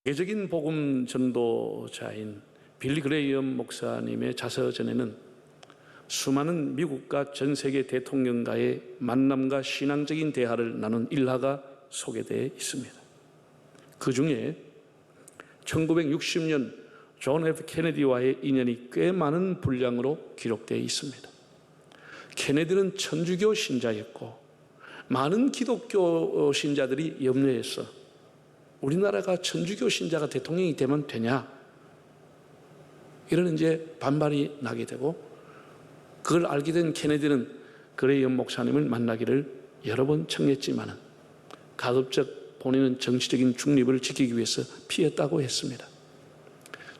세계적인 복음 전도자인 빌리 그레이엄 목사님의 자서전에는 수많은 미국과 전 세계 대통령과의 만남과 신앙적인 대화를 나눈 일화가 소개되어 있습니다. 그 중에 1960년 존 F 케네디와의 인연이 꽤 많은 분량으로 기록되어 있습니다. 케네디는 천주교 신자였고 많은 기독교 신자들이 염려해서 우리나라가 천주교 신자가 대통령이 되면 되냐, 이런 이제 반발이 나게 되고, 그걸 알게 된 케네디는 그레이엄 목사님을 만나기를 여러 번 청했지만은 가급적 본인은 정치적인 중립을 지키기 위해서 피했다고 했습니다.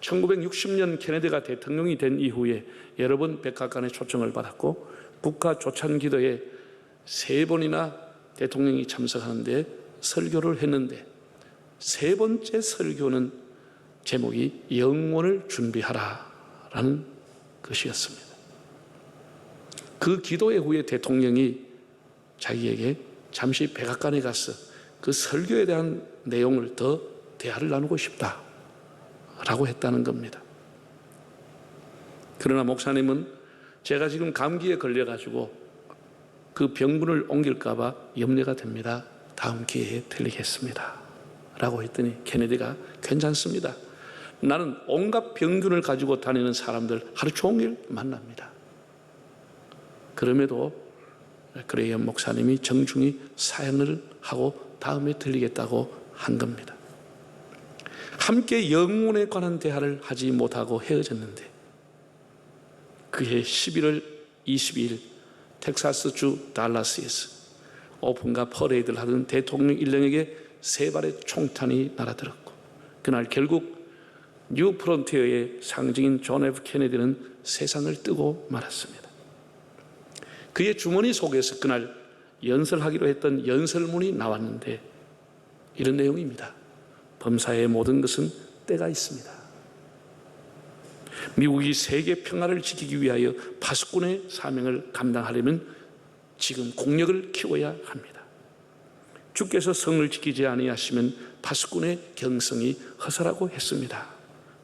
1960년 케네디가 대통령이 된 이후에 여러 번 백악관의 초청을 받았고 국가 조찬 기도에 3번이나 대통령이 참석하는데 설교를 했는데, 3번째 설교는 제목이 영혼을 준비하라라는 것이었습니다. 그 기도회 후에 대통령이 자기에게 잠시 백악관에 가서 그 설교에 대한 내용을 더 대화를 나누고 싶다라고 했다는 겁니다. 그러나 목사님은 제가 지금 감기에 걸려가지고 그 병분을 옮길까 봐 염려가 됩니다. 다음 기회에 들리겠습니다 라고 했더니 케네디가 괜찮습니다. 나는 온갖 병균을 가지고 다니는 사람들 하루 종일 만납니다. 그럼에도 그레이엄 목사님이 정중히 사양을 하고 다음에 들리겠다고 한 겁니다. 함께 영혼에 관한 대화를 하지 못하고 헤어졌는데 그해 11월 22일 텍사스주 달라스에서 오픈과 퍼레이드를 하던 대통령 일행에게 3발의 총탄이 날아들었고, 그날 결국 뉴 프론티어의 상징인 존 F 케네디는 세상을 뜨고 말았습니다. 그의 주머니 속에서 그날 연설하기로 했던 연설문이 나왔는데 이런 내용입니다. 범사의 모든 것은 때가 있습니다. 미국이 세계 평화를 지키기 위하여 파수꾼의 사명을 감당하려면 지금 국력을 키워야 합니다. 주께서 성을 지키지 아니하시면 파수꾼의 경성이 허설하고 했습니다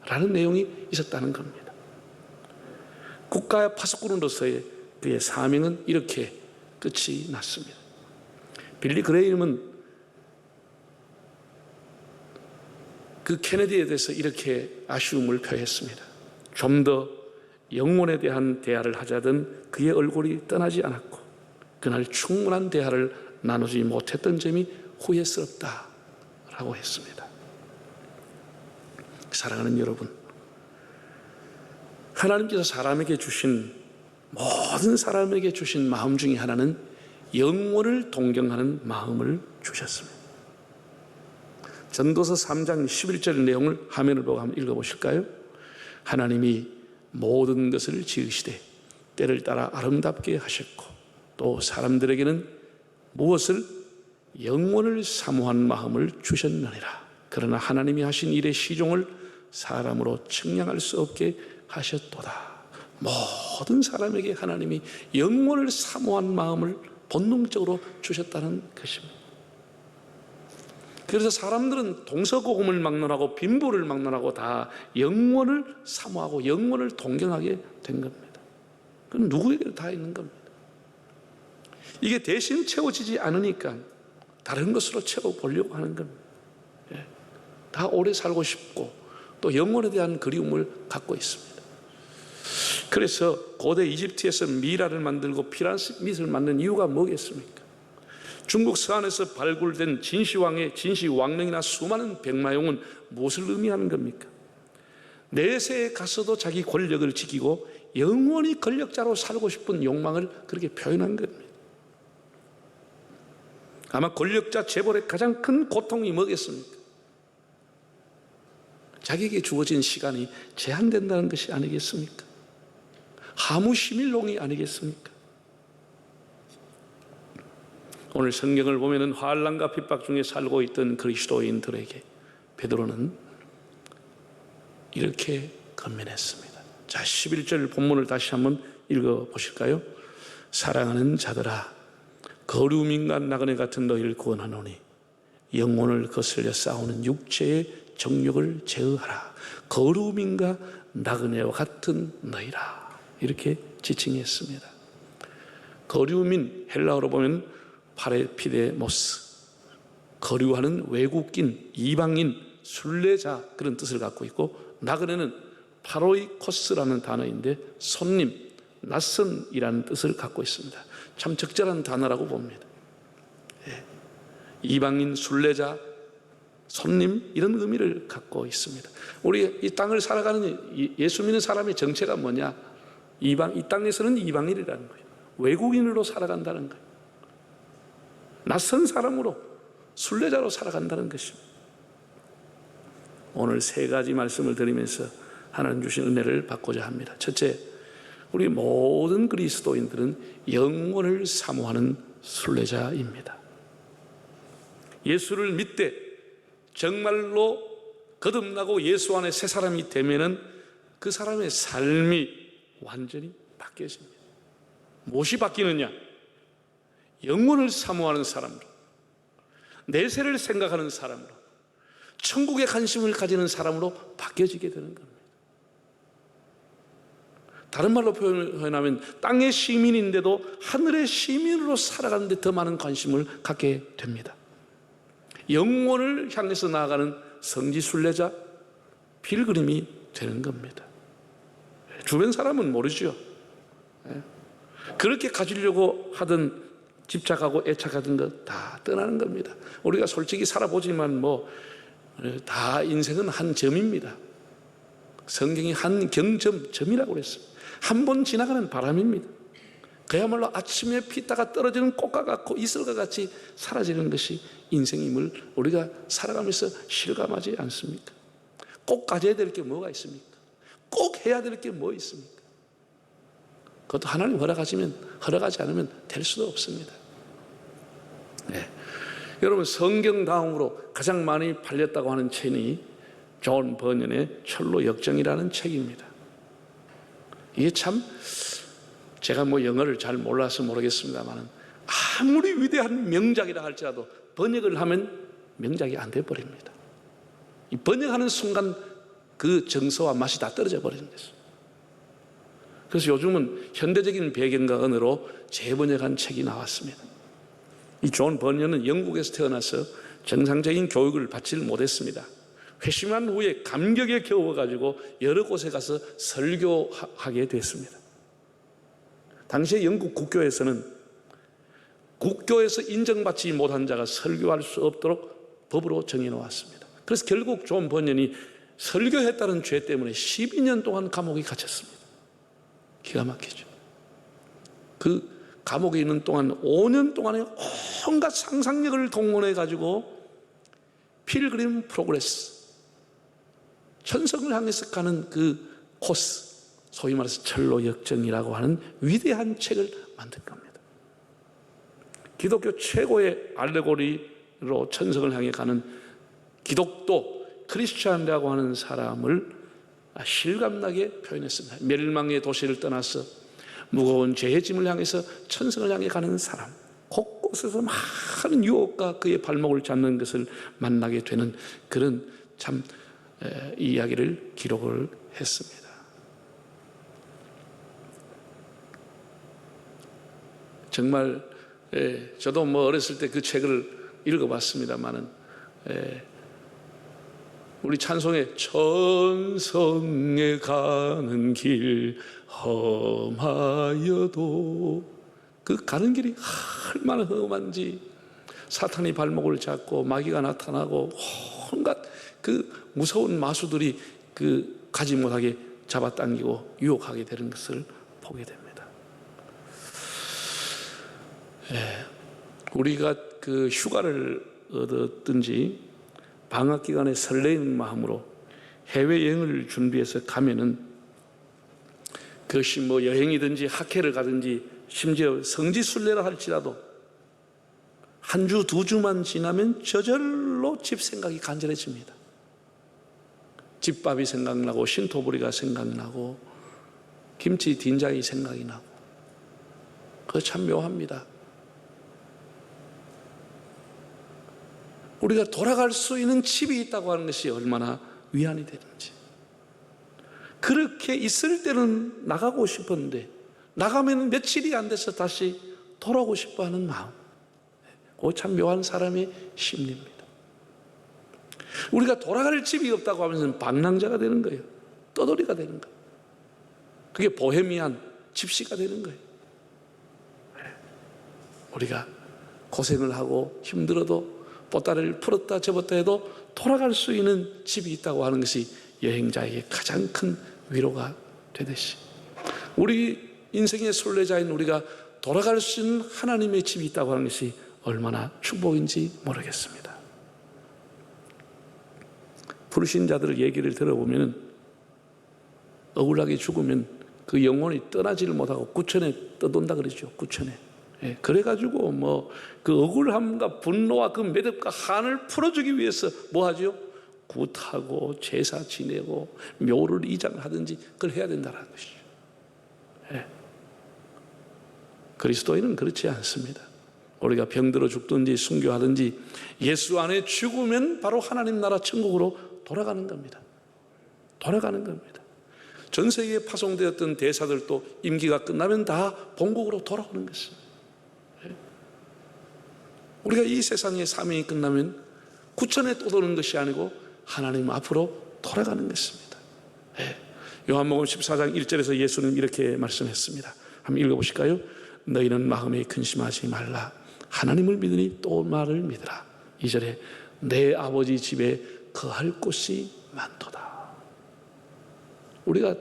라는 내용이 있었다는 겁니다. 국가 파수꾼으로서의 그의 사명은 이렇게 끝이 났습니다. 빌리 그레이엄은 그 케네디에 대해서 이렇게 아쉬움을 표했습니다. 좀 더 영혼에 대한 대화를 하자던 그의 얼굴이 떠나지 않았고 그날 충분한 대화를 나누지 못했던 점이 후회스럽다라고 했습니다. 사랑하는 여러분, 하나님께서 사람에게 주신 모든 사람에게 주신 마음 중에 하나는 영혼을 동경하는 마음을 주셨습니다. 전도서 3장 11절 내용을 화면을 보고 한번 읽어보실까요? 하나님이 모든 것을 지으시되 때를 따라 아름답게 하셨고 또 사람들에게는 무엇을? 영혼을 사모한 마음을 주셨느니라. 그러나 하나님이 하신 일의 시종을 사람으로 측량할 수 없게 하셨도다. 모든 사람에게 하나님이 영혼을 사모한 마음을 본능적으로 주셨다는 것입니다. 그래서 사람들은 동서고금을 막론하고 빈부를 막론하고 다 영혼을 사모하고 영혼을 동경하게 된 겁니다. 그건 누구에게도 다 있는 겁니다. 이게 대신 채워지지 않으니까 다른 것으로 채워보려고 하는 겁니다. 다 오래 살고 싶고 또 영혼에 대한 그리움을 갖고 있습니다. 그래서 고대 이집트에서 미라를 만들고 피라미드를 만든 이유가 뭐겠습니까? 중국 서안에서 발굴된 진시황의 진시황릉이나 수많은 백마용은 무엇을 의미하는 겁니까? 내세에 가서도 자기 권력을 지키고 영원히 권력자로 살고 싶은 욕망을 그렇게 표현한 겁니다. 아마 권력자 재벌의 가장 큰 고통이 뭐겠습니까? 자기에게 주어진 시간이 제한된다는 것이 아니겠습니까? 하무시밀롱이 아니겠습니까? 오늘 성경을 보면은 환난과 핍박 중에 살고 있던 그리스도인들에게 베드로는 이렇게 권면했습니다. 자, 11절 본문을 다시 한번 읽어보실까요? 사랑하는 자들아, 거류민과 나그네 같은 너희를 구원하노니 영혼을 거슬려 싸우는 육체의 정욕을 제어하라. 거룩인과 나그네와 같은 너희라. 이렇게 지칭했습니다. 거류민, 헬라어로 보면 파레피데모스, 거류하는 외국인, 이방인, 순례자, 그런 뜻을 갖고 있고, 나그네는 파로이코스라는 단어인데 손님, 낯선이라는 뜻을 갖고 있습니다. 참 적절한 단어라고 봅니다. 이방인, 순례자, 손님, 이런 의미를 갖고 있습니다. 우리 이 땅을 살아가는 예수 믿는 사람의 정체가 뭐냐? 이 땅에서는 이방인이라는 거예요. 외국인으로 살아간다는 거예요. 낯선 사람으로, 순례자로 살아간다는 것입니다. 오늘 세 가지 말씀을 드리면서 하나님 주신 은혜를 받고자 합니다. 첫째, 우리 모든 그리스도인들은 영원을 사모하는 순례자입니다. 예수를 믿되 정말로 거듭나고 예수 안에 새 사람이 되면은 그 사람의 삶이 완전히 바뀌어집니다. 무엇이 바뀌느냐? 영원을 사모하는 사람으로, 내세를 생각하는 사람으로, 천국에 관심을 가지는 사람으로 바뀌어지게 되는 겁니다. 다른 말로 표현하면 땅의 시민인데도 하늘의 시민으로 살아가는데 더 많은 관심을 갖게 됩니다. 영원을 향해서 나아가는 성지 순례자, 필그림이 되는 겁니다. 주변 사람은 모르죠. 그렇게 가지려고 하던, 집착하고 애착하던 것 다 떠나는 겁니다. 우리가 솔직히 살아보지만 다 인생은 한 점입니다. 성경이 한 경점이라고 그랬습니다. 한 번 지나가는 바람입니다. 그야말로 아침에 피다가 떨어지는 꽃과 같고 이슬과 같이 사라지는 것이 인생임을 우리가 살아가면서 실감하지 않습니까? 꼭 가져야 될 게 뭐가 있습니까? 꼭 해야 될 게 뭐 있습니까? 그것도 하나님 허락하지 않으면 될 수도 없습니다. 여러분, 성경 다음으로 가장 많이 팔렸다고 하는 책이 존 버년의 철로 역정이라는 책입니다. 이게 참, 제가 영어를 잘 몰라서 모르겠습니다만 아무리 위대한 명작이라 할지라도 번역을 하면 명작이 안 돼버립니다. 이 번역하는 순간 그 정서와 맛이 다 떨어져 버리는 거죠. 그래서 요즘은 현대적인 배경과 언어로 재번역한 책이 나왔습니다. 이 존 버년은 영국에서 태어나서 정상적인 교육을 받지 못했습니다. 회심한 후에 감격에 겨워가지고 여러 곳에 가서 설교하게 됐습니다. 당시에 영국 국교에서는 국교에서 인정받지 못한 자가 설교할 수 없도록 법으로 정해놓았습니다. 그래서 결국 존 버년이 설교했다는 죄 때문에 12년 동안 감옥에 갇혔습니다. 기가 막히죠. 그 감옥에 있는 동안 5년 동안에 온갖 상상력을 동원해 가지고 필그림 프로그레스, 천성을 향해서 가는 그 코스, 소위 말해서 철로 역정이라고 하는 위대한 책을 만든 겁니다. 기독교 최고의 알레고리로 천성을 향해 가는 기독도 크리스찬이라고 하는 사람을 실감나게 표현했습니다. 멸망의 도시를 떠나서 무거운 죄의 짐을 향해서 천성을 향해 가는 사람, 곳곳에서 많은 유혹과 그의 발목을 잡는 것을 만나게 되는 그런 참 이야기를 기록을 했습니다. 정말 저도 어렸을 때 그 책을 읽어봤습니다만은 우리 찬송에 천성에 가는 길 험하여도, 그 가는 길이 얼마나 험한지, 사탄이 발목을 잡고 마귀가 나타나고 온갖 그 무서운 마수들이 그 가지 못하게 잡아당기고 유혹하게 되는 것을 보게 됩니다. 우리가 그 휴가를 얻었든지 방학 기간에 설레이는 마음으로 해외여행을 준비해서 가면은 그것이 여행이든지 학회를 가든지 심지어 성지순례라 할지라도 한 주, 두 주만 지나면 저절로 집 생각이 간절해집니다. 집밥이 생각나고 신토부리가 생각나고 김치 된장이 생각이 나고, 그거 참 묘합니다. 우리가 돌아갈 수 있는 집이 있다고 하는 것이 얼마나 위안이 되는지. 그렇게 있을 때는 나가고 싶었는데 나가면 며칠이 안 돼서 다시 돌아오고 싶어 하는 마음, 그거 참 묘한 사람의 심리입니다. 우리가 돌아갈 집이 없다고 하면서 방랑자가 되는 거예요. 떠돌이가 되는 거예요. 그게 보헤미안 집시가 되는 거예요. 우리가 고생을 하고 힘들어도 보따리를 풀었다 접었다 해도 돌아갈 수 있는 집이 있다고 하는 것이 여행자에게 가장 큰 위로가 되듯이, 우리 인생의 순례자인 우리가 돌아갈 수 있는 하나님의 집이 있다고 하는 것이 얼마나 축복인지 모르겠습니다. 부르신 자들 얘기를 들어보면 억울하게 죽으면 그 영혼이 떠나지를 못하고 구천에 떠돈다 그러죠. 구천에. 그래가지고 뭐 그 억울함과 분노와 그 매듭과 한을 풀어주기 위해서 뭐 하죠? 굿하고 제사 지내고 묘를 이장하든지 그걸 해야 된다는 것이죠. 그리스도인은 그렇지 않습니다. 우리가 병들어 죽든지 순교하든지 예수 안에 죽으면 바로 하나님 나라 천국으로 돌아가는 겁니다. 돌아가는 겁니다. 전 세계에 파송되었던 대사들도 임기가 끝나면 다 본국으로 돌아오는 것입니다. 우리가 이 세상의 사명이 끝나면 구천에 떠도는 것이 아니고 하나님 앞으로 돌아가는 것입니다. 요한복음 14장 1절에서 예수는 이렇게 말씀했습니다. 한번 읽어보실까요? 너희는 마음에 근심하지 말라. 하나님을 믿으니 또 나를 믿으라. 2절에 내 아버지 집에 거할 곳이 많도다. 우리가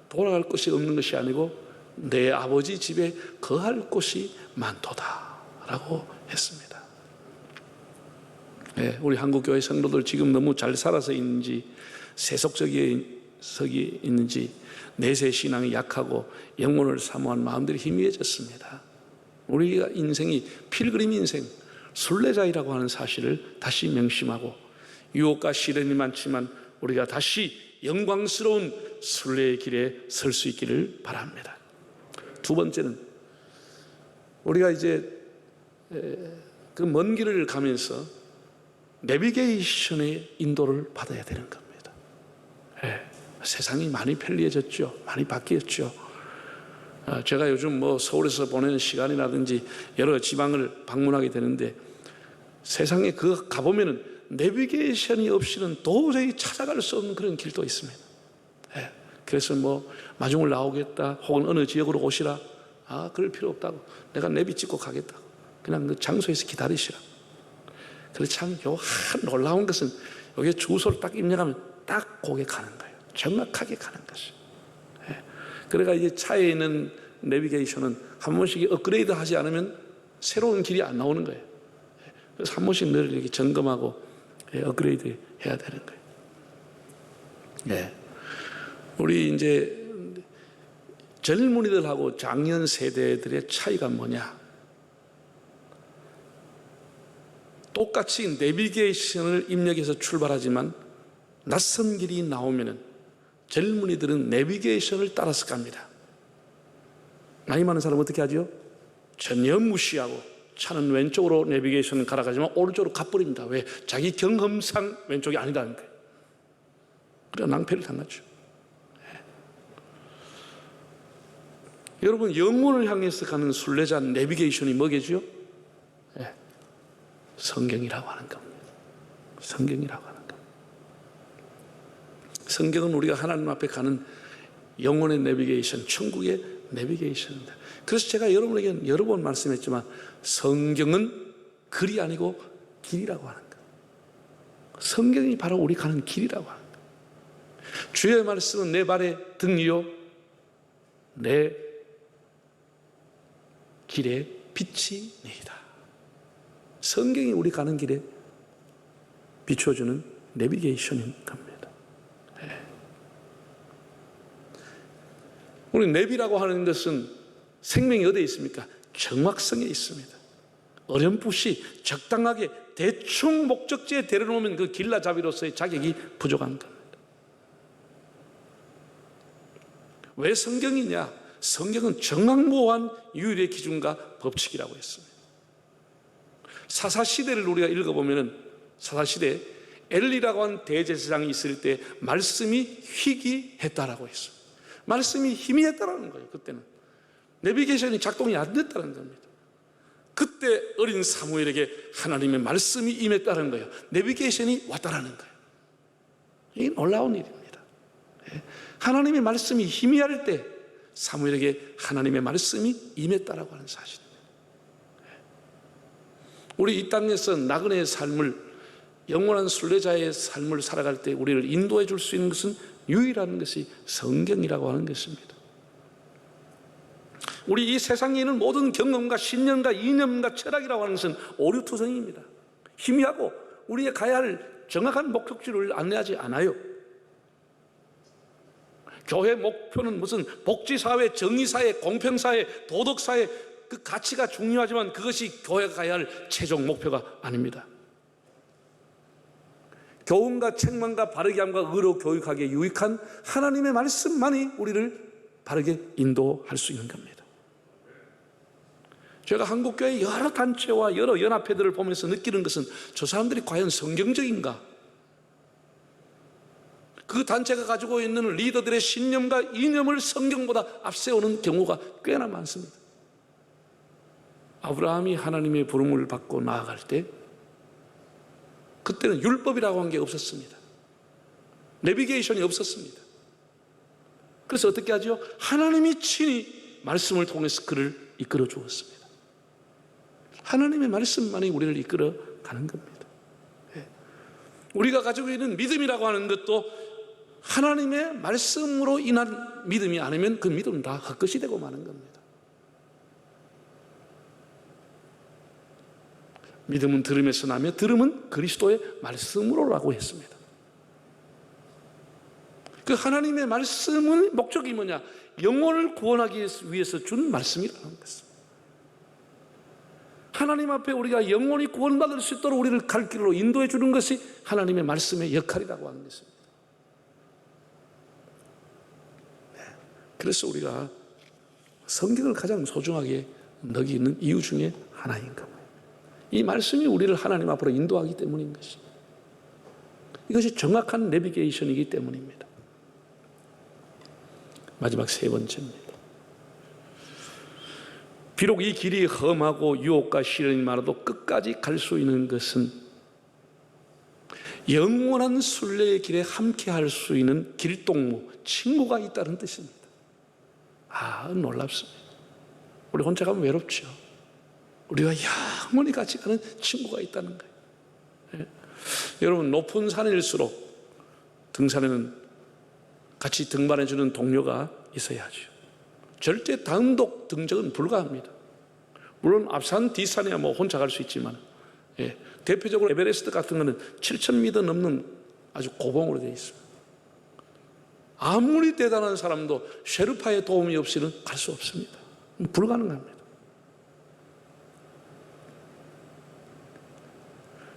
돌아갈 곳이 없는 것이 아니고 내 아버지 집에 거할 곳이 많도다 라고 했습니다. 우리 한국교회 성도들 지금 너무 잘 살아서 있는지 세속적이 있는지 내세 신앙이 약하고 영혼을 사모한 마음들이 희미해졌습니다. 우리가 인생이 필그림 인생, 순례자이라고 하는 사실을 다시 명심하고 유혹과 시련이 많지만 우리가 다시 영광스러운 순례의 길에 설 수 있기를 바랍니다. 두 번째는 우리가 이제 그 먼 길을 가면서 내비게이션의 인도를 받아야 되는 겁니다. 세상이 많이 편리해졌죠. 많이 바뀌었죠. 제가 요즘 뭐 서울에서 보내는 시간이라든지 여러 지방을 방문하게 되는데 세상에 그 가보면은 내비게이션이 없이는 도저히 찾아갈 수 없는 그런 길도 있습니다. 그래서 뭐 마중을 나오겠다 혹은 어느 지역으로 오시라, 그럴 필요 없다고, 내가 내비 찍고 가겠다고, 그냥 그 장소에서 기다리시라. 그래서 참 놀라운 것은 여기에 주소를 딱 입력하면 딱 거기에 가는 거예요. 정확하게 가는 것이에요. 그러니까 이제 차에 있는 내비게이션은 한 번씩 업그레이드 하지 않으면 새로운 길이 안 나오는 거예요. 그래서 한 번씩 늘 이렇게 점검하고 업그레이드 해야 되는 거예요. 우리 이제 젊은이들하고 장년 세대들의 차이가 뭐냐? 똑같이 내비게이션을 입력해서 출발하지만 낯선 길이 나오면은 젊은이들은 내비게이션을 따라서 갑니다. 나이 많은 사람은 어떻게 하죠? 전혀 무시하고 차는 왼쪽으로 내비게이션을 갈아가지만 오른쪽으로 가버립니다. 왜? 자기 경험상 왼쪽이 아니다는 거예요. 그래서 낭패를 당하죠. 여러분, 영혼을 향해서 가는 순례자 내비게이션이 뭐겠죠? 성경이라고 하는 겁니다. 성경이라고 하는 겁니다. 성경은 우리가 하나님 앞에 가는 영혼의 내비게이션, 천국의 내비게이션입니다. 그래서 제가 여러분에게 여러 번 말씀했지만 성경은 글이 아니고 길이라고 하는 거예요. 성경이 바로 우리 가는 길이라고 하는 거예요. 주의 말씀은 내 발의 등이요 내 길에 빛이니이다. 성경이 우리 가는 길에 비춰주는 내비게이션인 겁니다. 우리 내비라고 하는 것은 생명이 어디에 있습니까? 정확성에 있습니다. 어렴풋이 적당하게 대충 목적지에 데려놓으면 그 길라잡이로서의 자격이 부족한 겁니다. 왜 성경이냐? 성경은 정확무한 유일의 기준과 법칙이라고 했습니다. 사사시대를 우리가 읽어보면 사사시대 엘리라고 하는 대제사장이 있을 때 말씀이 희귀했다라고 했어요. 말씀이 희미했다라는 거예요. 그때는 내비게이션이 작동이 안 됐다는 겁니다. 그때 어린 사무엘에게 하나님의 말씀이 임했다는 거예요. 내비게이션이 왔다라는 거예요. 이게 놀라운 일입니다. 하나님의 말씀이 희미할 때 사무엘에게 하나님의 말씀이 임했다라고 하는 사실입니다. 우리 이 땅에서 나그네의 삶을, 영원한 순례자의 삶을 살아갈 때 우리를 인도해 줄 수 있는 것은 유일한 것이 성경이라고 하는 것입니다. 우리 이 세상에 있는 모든 경험과 신념과 이념과 철학이라고 하는 것은 오류투성입니다. 희미하고 우리의 가야 할 정확한 목적지를 안내하지 않아요. 교회 목표는 무슨 복지사회, 정의사회, 공평사회, 도덕사회, 그 가치가 중요하지만 그것이 교회가 가야 할 최종 목표가 아닙니다. 교훈과 책망과 바르게 함과 의로 교육하기에 유익한 하나님의 말씀만이 우리를 바르게 인도할 수 있는 겁니다. 제가 한국교회 여러 단체와 여러 연합회들을 보면서 느끼는 것은 저 사람들이 과연 성경적인가? 그 단체가 가지고 있는 리더들의 신념과 이념을 성경보다 앞세우는 경우가 꽤나 많습니다. 아브라함이 하나님의 부름을 받고 나아갈 때 그때는 율법이라고 한 게 없었습니다. 내비게이션이 없었습니다. 그래서 어떻게 하죠? 하나님이 친히 말씀을 통해서 그를 이끌어 주었습니다. 하나님의 말씀만이 우리를 이끌어 가는 겁니다. 우리가 가지고 있는 믿음이라고 하는 것도 하나님의 말씀으로 인한 믿음이 아니면 그 믿음은 다 헛것이 되고 마는 겁니다. 믿음은 들음에서 나며 들음은 그리스도의 말씀으로라고 했습니다. 그 하나님의 말씀의 목적이 뭐냐? 영혼을 구원하기 위해서 준 말씀이라는 것입니다. 하나님 앞에 우리가 영혼이 구원받을 수 있도록 우리를 갈 길로 인도해 주는 것이 하나님의 말씀의 역할이라고 하는 것입니다. 그래서 우리가 성경을 가장 소중하게 여기는 이유 중에 하나인 겁니다. 이 말씀이 우리를 하나님 앞으로 인도하기 때문인 것입니다. 이것이 정확한 내비게이션이기 때문입니다. 마지막 세 번째입니다. 비록 이 길이 험하고 유혹과 시련이 많아도 끝까지 갈 수 있는 것은 영원한 순례의 길에 함께 할 수 있는 길동무, 친구가 있다는 뜻입니다. 놀랍습니다. 우리 혼자 가면 외롭죠. 우리가 영원히 같이 가는 친구가 있다는 거예요. 여러분, 높은 산일수록 등산에는 같이 등반해주는 동료가 있어야죠. 절대 단독 등적은 불가합니다. 물론 앞산, 뒷산이야 혼자 갈 수 있지만, 대표적으로 에베레스트 같은 거는 7,000m 넘는 아주 고봉으로 되어 있습니다. 아무리 대단한 사람도 셰르파의 도움이 없이는 갈 수 없습니다. 불가능합니다.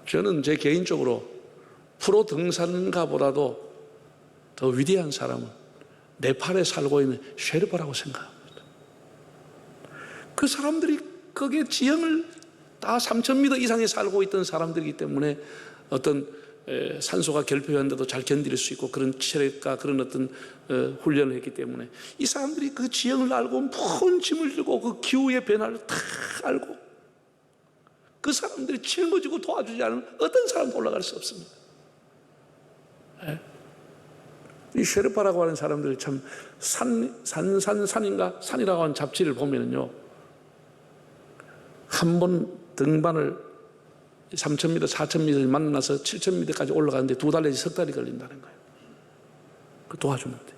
저는 제 개인적으로 프로 등산가보다도 더 위대한 사람은 네팔에 살고 있는 셰르파라고 생각합니다. 그 사람들이 거기에 지형을 다 3,000m 이상에 살고 있던 사람들이기 때문에 어떤 산소가 결핍한데도 잘 견딜 수 있고 그런 체력과 그런 어떤 훈련을 했기 때문에 이 사람들이 그 지형을 알고 무거운 짐을 들고 그 기후의 변화를 다 알고 그 사람들이 짊어지고 도와주지 않으면 어떤 사람도 올라갈 수 없습니다. 이 셰르파라고 하는 사람들이 참 산이라고 하는 잡지를 보면은요, 한 번 등반을 3,000m, 4,000m를 만나서 7,000m까지 올라가는데 2달 내지 석 달이 걸린다는 거예요. 그 도와주는데.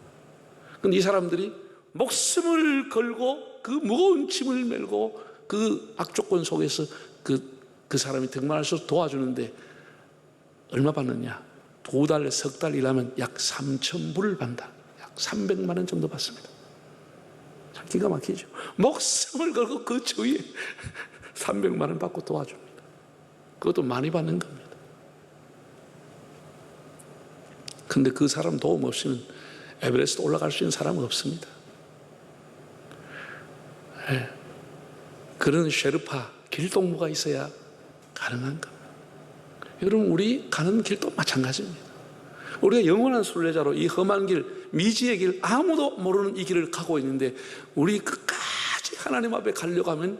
근데 이 사람들이 목숨을 걸고 그 무거운 짐을 메고 그 악조건 속에서 그 사람이 등반할 수 있도록 도와주는데 얼마 받느냐? 2달, 석 달 일하면 약 3,000불을 받는다. 약 300만 원 정도 받습니다. 참 기가 막히죠. 목숨을 걸고 그 주위에 300만 원 받고 도와줍니다. 그것도 많이 받는 겁니다. 근데 그 사람 도움 없이는 에베레스트 올라갈 수 있는 사람은 없습니다. 그런 셰르파, 길동무가 있어야 가능한 겁니다. 여러분, 우리 가는 길도 마찬가지입니다. 우리가 영원한 순례자로 이 험한 길, 미지의 길, 아무도 모르는 이 길을 가고 있는데 우리 끝까지 하나님 앞에 가려고 하면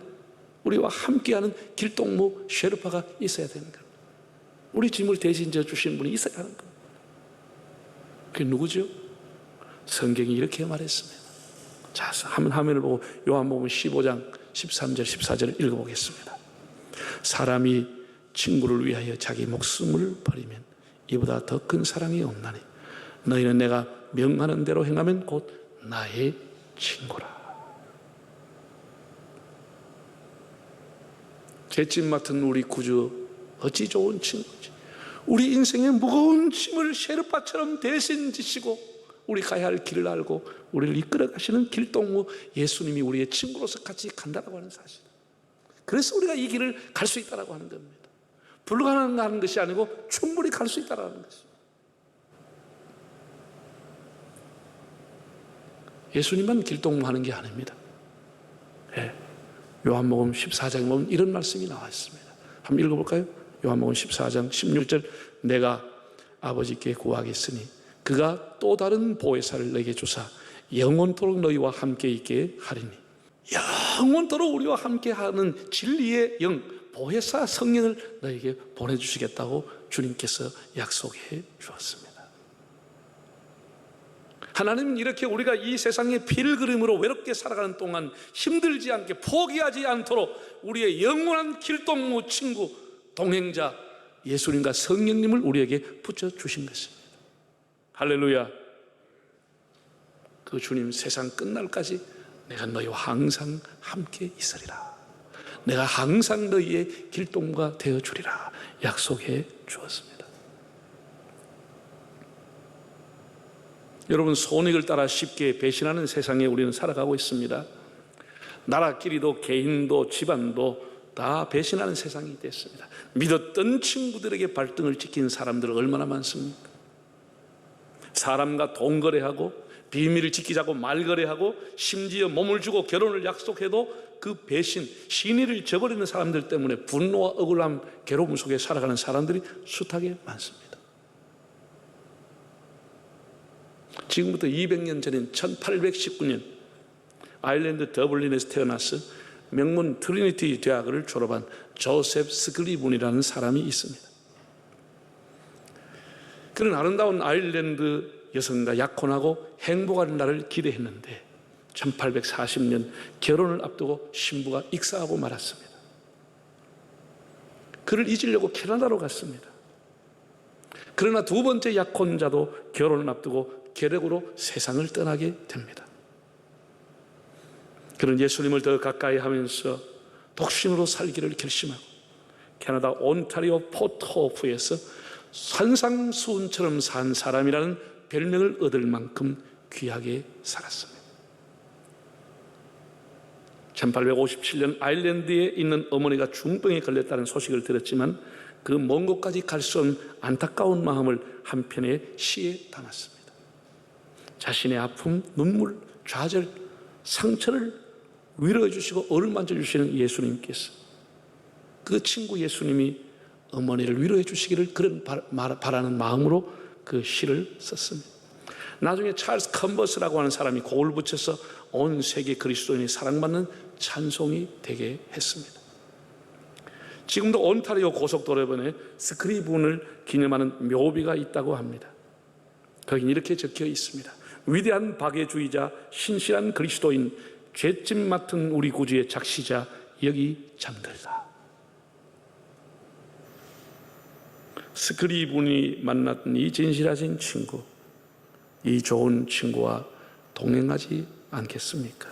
우리와 함께하는 길동무 셰르파가 있어야 되는 겁니다. 우리 짐을 대신 져 주신 분이 있어야 하는 겁니다. 그게 누구죠? 성경이 이렇게 말했습니다. 자, 화면을 보고 요한복음 15장 13절 14절을 읽어보겠습니다. 사람이 친구를 위하여 자기 목숨을 버리면 이보다 더 큰 사랑이 없나니 너희는 내가 명하는 대로 행하면 곧 나의 친구라. 잿짐 맡은 우리 구주 어찌 좋은 친구지. 우리 인생의 무거운 짐을 셰르파처럼 대신 지시고 우리 가야 할 길을 알고 우리를 이끌어 가시는 길동무 예수님이 우리의 친구로서 같이 간다고 하는 사실. 그래서 우리가 이 길을 갈 수 있다고 하는 겁니다. 불가능한 것이 아니고 충분히 갈 수 있다는 것입니다. 예수님만 길동무하는 게 아닙니다. 네. 요한복음 14장에 보면 이런 말씀이 나와 있습니다. 한번 읽어볼까요? 요한복음 14장 16절 내가 아버지께 구하겠으니 그가 또 다른 보혜사를 너에게 주사 영원토록 너희와 함께 있게 하리니. 영원토록 우리와 함께하는 진리의 영 보혜사 성령을 너에게 보내주시겠다고 주님께서 약속해 주었습니다. 하나님은 이렇게 우리가 이 세상의 필그림으로 외롭게 살아가는 동안 힘들지 않게 포기하지 않도록 우리의 영원한 길동무 친구 동행자 예수님과 성령님을 우리에게 붙여주신 것입니다. 할렐루야. 그 주님 세상 끝날까지 내가 너희와 항상 함께 있으리라. 내가 항상 너희의 길동무가 되어주리라 약속해 주었습니다. 여러분, 손익을 따라 쉽게 배신하는 세상에 우리는 살아가고 있습니다. 나라끼리도 개인도 집안도 다 배신하는 세상이 됐습니다. 믿었던 친구들에게 발등을 찍힌 사람들은 얼마나 많습니까? 사람과 돈거래하고 비밀을 지키자고 말거래하고 심지어 몸을 주고 결혼을 약속해도 그 배신, 신의를 저버리는 사람들 때문에 분노와 억울함, 괴로움 속에 살아가는 사람들이 숱하게 많습니다. 지금부터 200년 전인 1819년 아일랜드 더블린에서 태어나서 명문 트리니티 대학을 졸업한 조셉 스클리븐이라는 사람이 있습니다. 그는 아름다운 아일랜드 여성과 약혼하고 행복한 날을 기대했는데 1840년 결혼을 앞두고 신부가 익사하고 말았습니다. 그를 잊으려고 캐나다로 갔습니다. 그러나 두 번째 약혼자도 결혼을 앞두고 계략으로 세상을 떠나게 됩니다. 그는 예수님을 더 가까이 하면서 독신으로 살기를 결심하고 캐나다 온타리오 포트호프에서 산상수훈처럼 산 사람이라는 별명을 얻을 만큼 귀하게 살았습니다. 1857년 아일랜드에 있는 어머니가 중병에 걸렸다는 소식을 들었지만 그 먼 곳까지 갈 수 없는 안타까운 마음을 한편의 시에 담았습니다. 자신의 아픔, 눈물, 좌절, 상처를 위로해 주시고 어루만져 주시는 예수님께서 그 친구 예수님이 어머니를 위로해 주시기를 그런 바라는 마음으로 그 시를 썼습니다. 나중에 찰스 컨버스라고 하는 사람이 곡을 붙여서 온 세계 그리스도인이 사랑받는 찬송이 되게 했습니다. 지금도 온타리오 고속도로변에 스크리븐을 기념하는 묘비가 있다고 합니다. 거긴 이렇게 적혀 있습니다. 위대한 박애주의자, 신실한 그리스도인, 죄짐 맡은 우리 구주의 작시자 여기 잠들다. 스크리븐이 만났던 이 진실하신 친구, 이 좋은 친구와 동행하지 않겠습니까?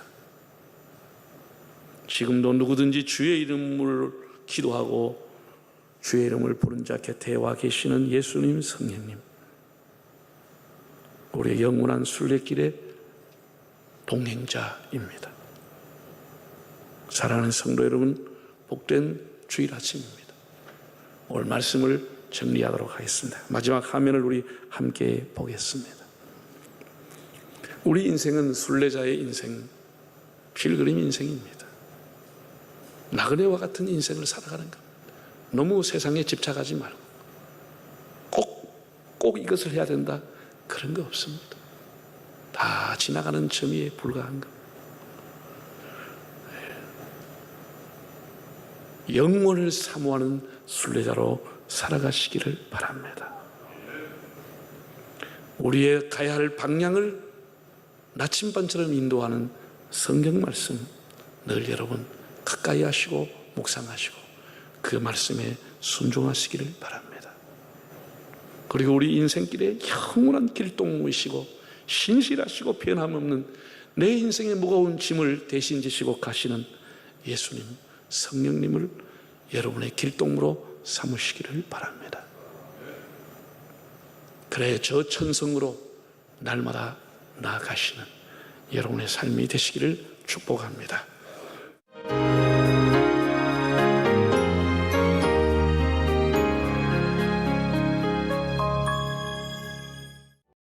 지금도 누구든지 주의 이름을 기도하고 주의 이름을 부른 자 곁에 와 계시는 예수님, 성령님, 우리의 영원한 순례길의 동행자입니다. 사랑하는 성도 여러분, 복된 주일 아침입니다. 오늘 말씀을 정리하도록 하겠습니다. 마지막 화면을 우리 함께 보겠습니다. 우리 인생은 순례자의 인생, 필그림 인생입니다. 나그네와 같은 인생을 살아가는 겁니다. 너무 세상에 집착하지 말고 꼭 이것을 해야 된다, 그런 거 없습니다. 다 지나가는 점에 불과한 것. 영원을 사모하는 순례자로 살아가시기를 바랍니다. 우리의 가야 할 방향을 나침반처럼 인도하는 성경 말씀, 늘 여러분 가까이 하시고 묵상하시고 그 말씀에 순종하시기를 바랍니다. 그리고 우리 인생길에 영원한 길동무이시고 신실하시고 변함없는 내 인생의 무거운 짐을 대신 지시고 가시는 예수님, 성령님을 여러분의 길동무로 삼으시기를 바랍니다. 그래 저 천성으로 날마다 나아가시는 여러분의 삶이 되시기를 축복합니다.